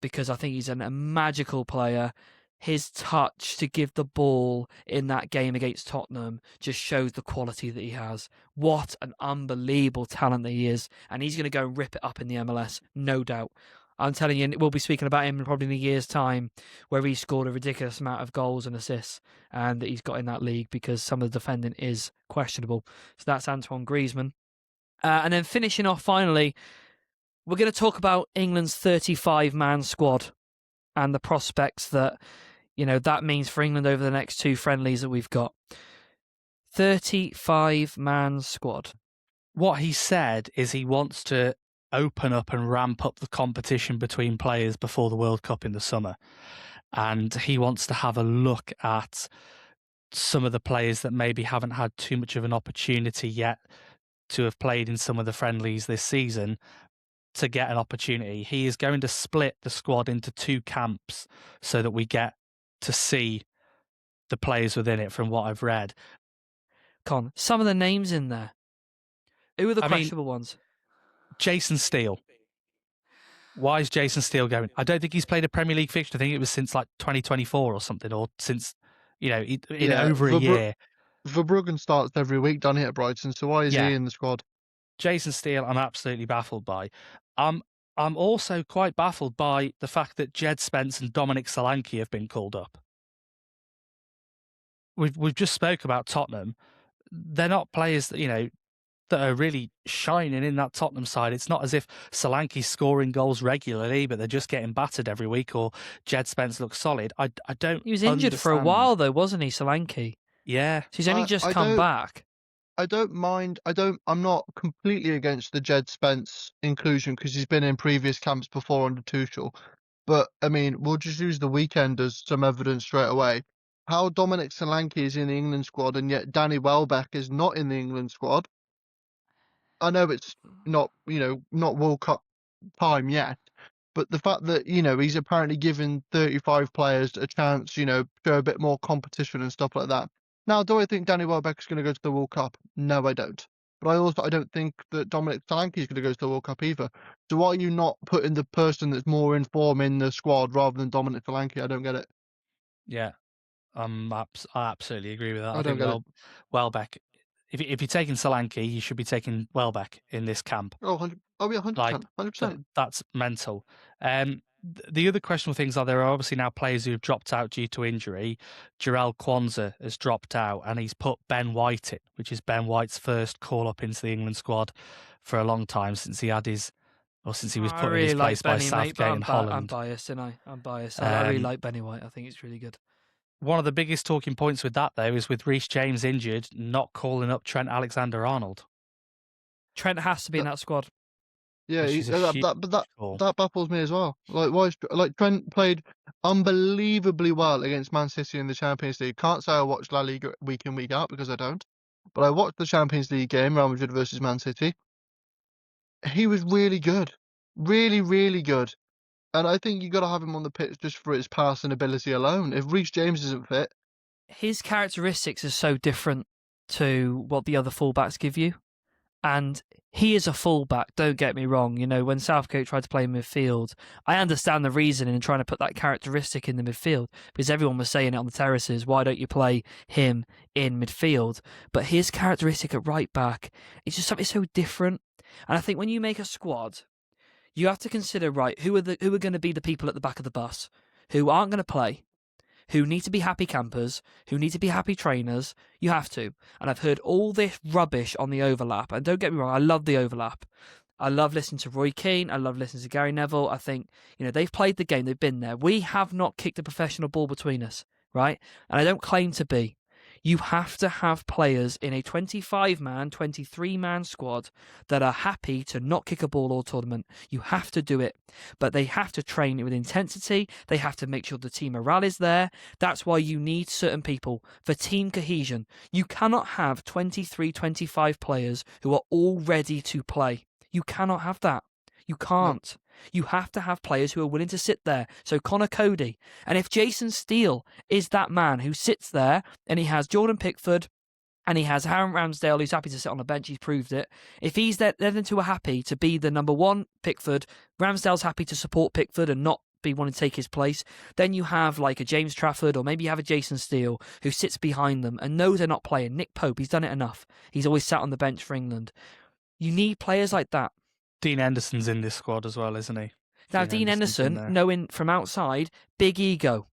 because I think he's a magical player. His touch to give the ball in that game against Tottenham just shows the quality that he has. What an unbelievable talent that he is. And he's going to go and rip it up in the MLS, no doubt. I'm telling you, we'll be speaking about him probably in a year's time, where he scored a ridiculous amount of goals and assists, and that he's got in that league because some of the defending is questionable. So that's Antoine Griezmann. And then finishing off, finally, we're going to talk about England's 35-man squad and the prospects that, that means for England over the next 2 friendlies that we've got. 35-man squad. What he said is he wants to open up and ramp up the competition between players before the World Cup in the summer. And he wants to have a look at some of the players that maybe haven't had too much of an opportunity yet to have played in some of the friendlies this season to get an opportunity. He is going to split the squad into 2 camps so that we get to see the players within it from what I've read. Con, some of the names in there. Who are the questionable ones? Jason Steele. Why is Jason Steele going? I don't think he's played a Premier League fixture. I think it was since like 2024 or something, or since, over a year. Verbruggen starts every week down here at Brighton, so why is he in the squad? Jason Steele, I'm absolutely baffled by. I'm also quite baffled by the fact that Jed Spence and Dominic Solanke have been called up. We've just spoke about Tottenham. They're not players that, that are really shining in that Tottenham side. It's not as if Solanke's scoring goals regularly, but they're just getting battered every week, or Jed Spence looks solid. I don't. He was injured for a while though, wasn't he, Solanke? Yeah. So he's only just come back. I don't mind. I'm not completely against the Jed Spence inclusion because he's been in previous camps before under Tuchel. But I mean, we'll just use the weekend as some evidence straight away. How Dominic Solanke is in the England squad and yet Danny Welbeck is not in the England squad. I know it's not World Cup time yet, but the fact that he's apparently given 35 players a chance, show a bit more competition and stuff like that. Now, do I think Danny Welbeck is going to go to the World Cup? No, I don't. But I don't think that Dominic Solanke is going to go to the World Cup either. So why are you not putting the person that's more in form in the squad rather than Dominic Solanke? I don't get it. Yeah, I absolutely agree with that. I don't get it. Welbeck, if you're taking Solanke, you should be taking Welbeck in this camp. Oh, 100%. 100%. That's mental. The other questionable things are there are obviously now players who have dropped out due to injury. Jarell Kwanzaa has dropped out and he's put Ben White in, which is Ben White's first call up into the England squad for a long time since he was put in his place by Southgate and Holland. I'm biased, and I'm biased. I really like Benny White. I think it's really good. One of the biggest talking points with that, though, is with Reece James injured, not calling up Trent Alexander-Arnold. Trent has to be in that squad. Yeah, that baffles me as well. Trent played unbelievably well against Man City in the Champions League. Can't say I watch La Liga week in, week out because I don't. But I watched the Champions League game, Real Madrid versus Man City. he was really good, really, really good. And I think you got to have him on the pitch just for his passing ability alone. If Reece James isn't fit, His characteristics are so different to what the other fullbacks give you. And he is a fullback, don't get me wrong. You know, when Southgate tried to play midfield, I understand the reasoning in trying to put that characteristic in the midfield because everyone was saying it on the terraces. Why don't you play him in midfield? But his characteristic at right back is just something so different. And I think when you make a squad, you have to consider, right, who are going to be the people at the back of the bus who aren't going to play, who need to be happy campers, who need to be happy trainers. You have to. And I've heard all this rubbish on the overlap. And don't get me wrong, I love the overlap. I love listening to Roy Keane. I love listening to Gary Neville. I think, they've played the game. They've been there. We have not kicked a professional ball between us, right? And I don't claim to be. You have to have players in a 25-man, 23-man squad that are happy to not kick a ball all tournament. You have to do it. But they have to train it with intensity. They have to make sure the team morale is there. That's why you need certain people for team cohesion. You cannot have 23, 25 players who are all ready to play. You cannot have that. You can't. You have to have players who are willing to sit there. So Connor Cody. And if Jason Steele is that man who sits there and he has Jordan Pickford and he has Aaron Ramsdale who's happy to sit on the bench, he's proved it. If he's there, then the two are happy to be the number one Pickford, Ramsdale's happy to support Pickford and not be wanting to take his place, then you have like a James Trafford or maybe you have a Jason Steele who sits behind them and knows they're not playing. Nick Pope, he's done it enough. He's always sat on the bench for England. You need players like that. Dean Henderson's in this squad as well, isn't he? Now, Dean Henderson, knowing from outside, big ego.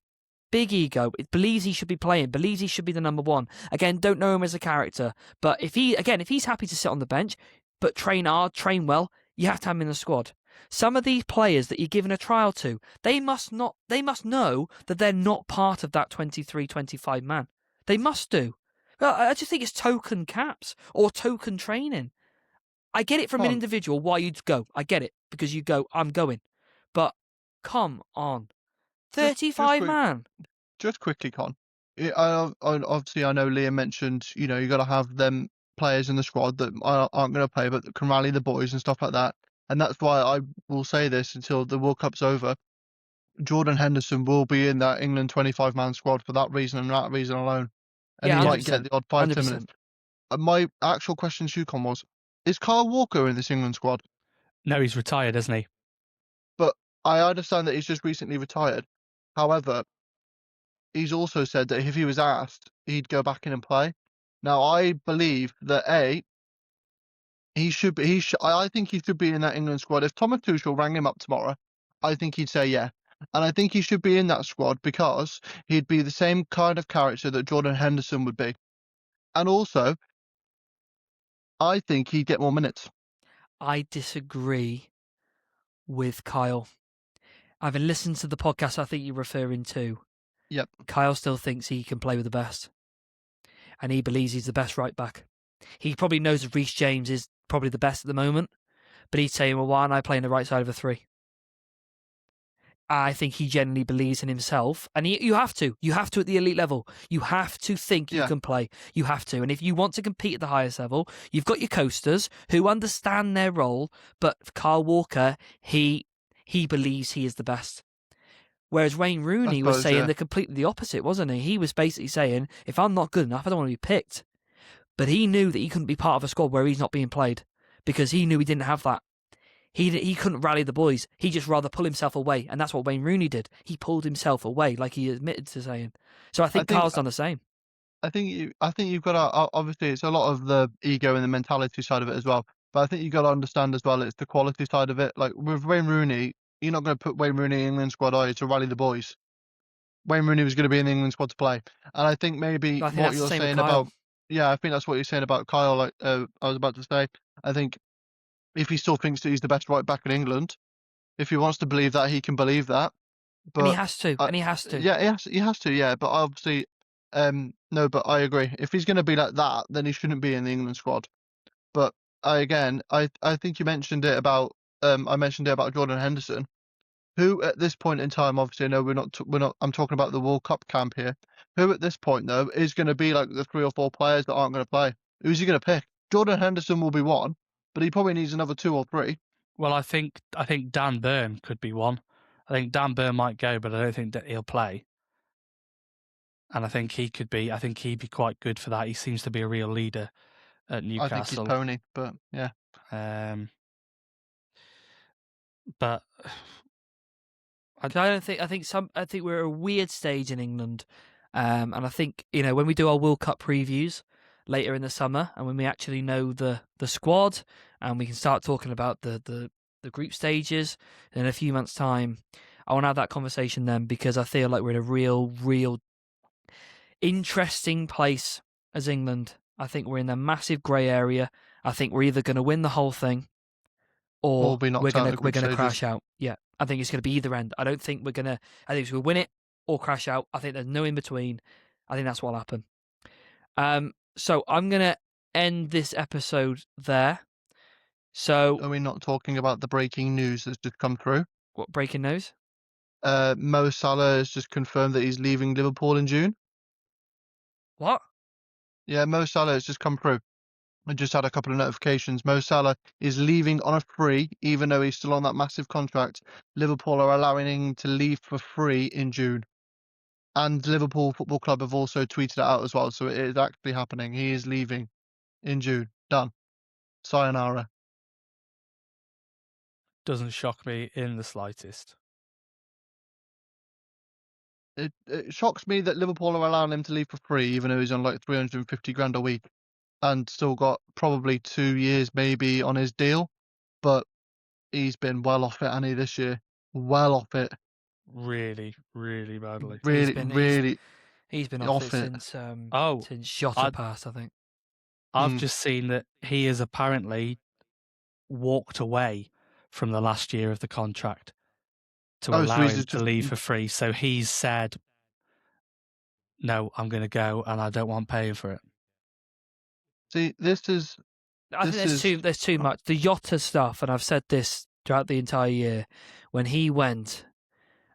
Big ego. It believes he should be playing, believes he should be the number one. Again, don't know him as a character. But if he's happy to sit on the bench, but train hard, train well, you have to have him in the squad. Some of these players that you're giving a trial to, they must know that they're not part of that 23, 25 man. They must do. Well, I just think it's token caps or token training. I get it from an individual why you'd go. I get it because you go, I'm going. But come on. 35 man. Just quickly, Con. Obviously, I know Liam mentioned, you got to have them players in the squad that aren't going to play, but that can rally the boys and stuff like that. And that's why I will say this until the World Cup's over. Jordan Henderson will be in that England 25-man squad for that reason and that reason alone. And he might get the odd 5 10 minutes. My actual question to you, Con, was, is Kyle Walker in this England squad? No, he's retired, isn't he? But I understand that he's just recently retired. However, he's also said that if he was asked, he'd go back in and play. Now, I believe that I think he should be in that England squad. If Thomas Tuchel rang him up tomorrow, I think he'd say yeah. And I think he should be in that squad because he'd be the same kind of character that Jordan Henderson would be. And also, I think he'd get more minutes. I disagree with Kyle. Having listened to the podcast I think you're referring to, yep. Kyle still thinks he can play with the best. And he believes he's the best right back. He probably knows that Reece James is probably the best at the moment, but he's saying, well, why aren't I playing the right side of a three? I think he genuinely believes in himself. And you have to. You have to at the elite level. You have to think you can play. You have to. And if you want to compete at the highest level, you've got your coasters who understand their role. But Kyle Walker, he believes he is the best. Whereas Wayne Rooney was saying completely the opposite, wasn't he? He was basically saying, if I'm not good enough, I don't want to be picked. But he knew that he couldn't be part of a squad where he's not being played because he knew he didn't have that. He couldn't rally the boys. He just rather pull himself away, and that's what Wayne Rooney did. He pulled himself away, like he admitted to saying. So I think Carl's done the same. I think you've got to, obviously it's a lot of the ego and the mentality side of it as well. But I think you've got to understand as well it's the quality side of it. Like with Wayne Rooney, you're not going to put Wayne Rooney in the England squad, are you, to rally the boys? Wayne Rooney was going to be in the England squad to play, and I think maybe what you're saying about I think that's what you're saying about Kyle. Like I was about to say, I think if he still thinks that he's the best right back in England, if he wants to believe that, he can believe that. But and he has to. Yeah, he has to. Yeah, but obviously, no. But I agree. If he's going to be like that, then he shouldn't be in the England squad. But I think you mentioned it about I mentioned it about Jordan Henderson, who at this point in time, obviously, I know we're not. I'm talking about the World Cup camp here. Who at this point though is going to be like the 3 or 4 players that aren't going to play? Who's he going to pick? Jordan Henderson will be one. but he probably needs another 2 or 3. Well, I think Dan Burn could be one. I think Dan Burn might go, but I don't think that he'll play. And I think he'd be quite good for that. He seems to be a real leader at Newcastle. I think he's pony, but yeah. But I think we're at a weird stage in England, and I think when we do our World Cup previews later in the summer, and when we actually know the squad, and we can start talking about the group stages in a few months' time, I want to have that conversation then, because I feel like we're in a real interesting place as England. I think we're in a massive grey area. I think we're either going to win the whole thing, or be knocked out in the group we're going to stages. crash out. Yeah, I think it's going to be either end. I think we're going to win it or crash out. I think there's no in between. I think that's what'll happen. So I'm going to end this episode there. So are we not talking about the breaking news that's just come through? What breaking news? Mo Salah has just confirmed that he's leaving Liverpool in June. What? Yeah, Mo Salah has just come through. I just had a couple of notifications. Mo Salah is leaving on a free, even though he's still on that massive contract. Liverpool are allowing him to leave for free in June. And Liverpool Football Club have also tweeted it out as well, so it is actually happening. He is leaving in June. Done. Sayonara. Doesn't shock me in the slightest. It shocks me that Liverpool are allowing him to leave for free, even though he's on like 350 grand a week, and still got probably 2 years maybe on his deal. But he's been well off it, Annie, this year. Well off it. Really, really badly. Really, he's been off it since Jota passed, I think. I've just seen that he has apparently walked away from the last year of the contract to allow him to leave for free. So he's said, no, I'm going to go and I don't want paying for it. See, I think there's too much. The Jota stuff, and I've said this throughout the entire year, when he went,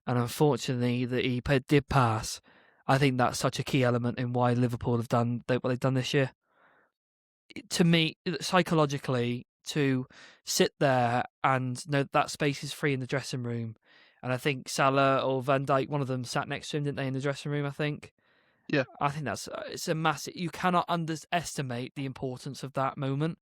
and unfortunately that he did pass, I think that's such a key element in why Liverpool have done what they've done this year. To me, psychologically, to sit there and know that space is free in the dressing room, and I think Salah or Van Dijk, one of them sat next to him, didn't they, in the dressing room, I think? Yeah. I think it's a massive... You cannot underestimate the importance of that moment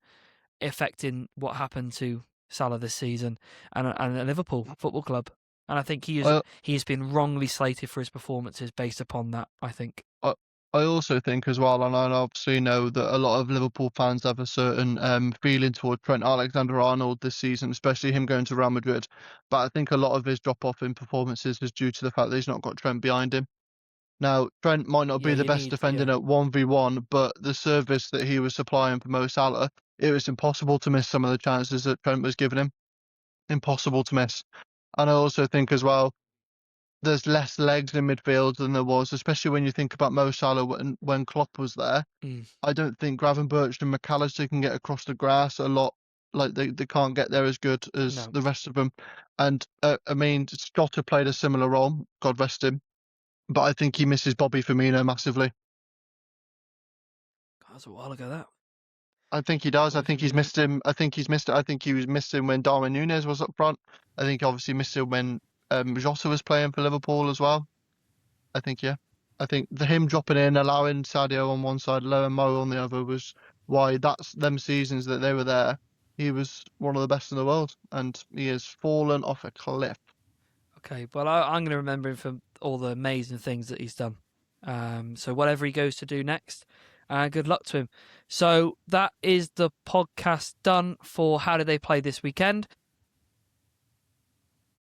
affecting what happened to Salah this season and Liverpool Football Club. And I think he has been wrongly slated for his performances based upon that, I think. I also think as well, and I obviously know that a lot of Liverpool fans have a certain feeling toward Trent Alexander-Arnold this season, especially him going to Real Madrid. But I think a lot of his drop-off in performances is due to the fact that he's not got Trent behind him. Now, Trent might not be the best defending at 1v1, but the service that he was supplying for Mo Salah, it was impossible to miss some of the chances that Trent was giving him. Impossible to miss. And I also think as well, there's less legs in midfield than there was, especially when you think about Mo Salah when Klopp was there. I don't think Gravenberch and McAllister can get across the grass a lot. Like they can't get there as good as the rest of them. And I mean, Jota played a similar role, God rest him. But I think he misses Bobby Firmino massively. That was a while ago, that. I think he does. I think he's missed him. I think he was missed him when Darwin Núñez was up front. I think he obviously missed him when Jota was playing for Liverpool as well. I think him dropping in, allowing Sadio on one side, allowing Mo on the other, was why that's them seasons that they were there. He was one of the best in the world, and he has fallen off a cliff. Okay, well, I'm going to remember him for all the amazing things that he's done. So whatever he goes to do next, good luck to him. So that is the podcast done for How Did They Play this weekend.